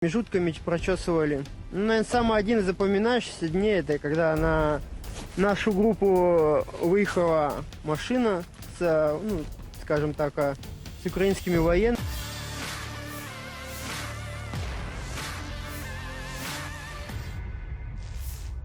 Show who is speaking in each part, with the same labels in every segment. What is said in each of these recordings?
Speaker 1: Промежутками прочесывали. Ну, наверное, самый один из запоминающихся дней, это когда на нашу группу выехала машина с, ну, скажем так, с украинскими военными.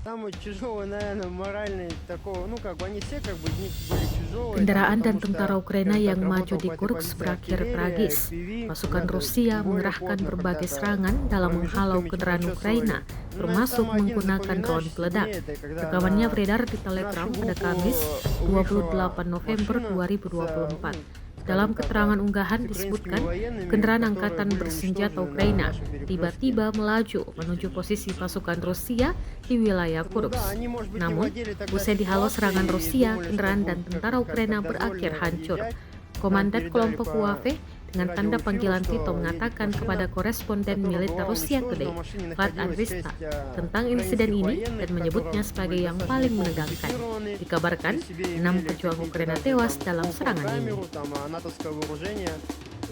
Speaker 1: Самый тяжелый, наверное, моральный такого, ну, как бы они все как бы дни были tяжелые.
Speaker 2: Kendaraan dan tentara Ukraina yang maju di Kursk berakhir tragis. Pasukan Rusia mengerahkan berbagai serangan dalam menghalau kendaraan Ukraina, termasuk menggunakan drone peledak. Rekamannya beredar di Telegram pada Kamis 28 November 2024. Dalam keterangan unggahan disebutkan, kendaraan angkatan bersenjata Ukraina tiba-tiba melaju menuju posisi pasukan Rusia di wilayah Kursk. Namun, usai dihalau serangan Rusia, kendaraan dan tentara Ukraina berakhir hancur. Komandan kelompok UAV dengan tanda panggilan Tito mengatakan kepada koresponden militer Rusia Today, Vlad Andrista, tentang insiden ini dan menyebutnya sebagai yang paling menegangkan. Dikabarkan, 6 pejuang Ukraina tewas dalam serangan ini.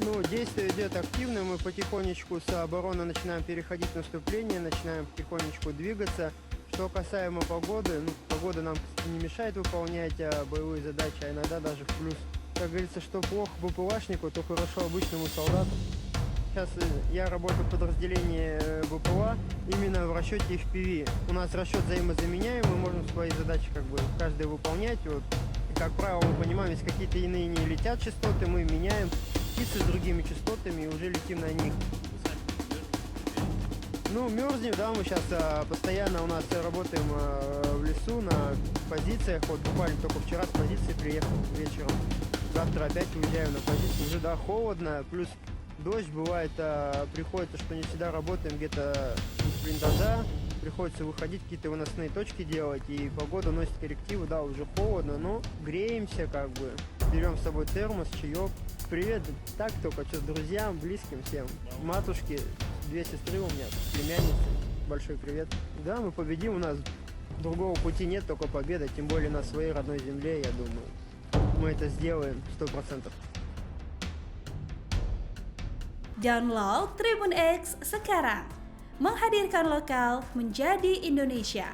Speaker 1: Ну, действие идет активно, мы потихонечку с обороны начинаем переходить в наступление, начинаем потихонечку двигаться. Что касаемо погоды, ну, погода нам не мешает выполнять боевые задачи, а иногда даже в плюс. Как говорится, что плохо БПЛАшнику, то хорошо обычному солдату. Сейчас я работаю в подразделении БПЛА именно в расчете FPV. У нас расчет взаимозаменяемый, мы можем свои задачи как бы каждый выполнять. Вот. И, как правило, мы понимаем, если какие-то иные не летят частоты, мы меняем птицы с другими частотами и уже летим на них. Ну, мерзнем, да, мы сейчас постоянно у нас работаем в лесу на позициях. Вот буквально только вчера с позиции приехал вечером. Завтра опять уезжаю на позицию. Уже, да, холодно, плюс дождь бывает, приходится, что не всегда работаем где-то с блиндажа. Приходится выходить, какие-то выносные точки делать, и погода носит коррективы, да, уже холодно, но греемся как бы. Берем с собой термос, чаек. Привет, так только что друзьям, близким всем. Матушке, 2 сестры у меня, племянницы. Большой привет. Да, мы победим, у нас другого пути нет, только победа, tем более на своей родной земле, я думаю. Мы это сделаем 100%.
Speaker 3: Download Tribun X sekarang, menghadirkan lokal menjadi Indonesia.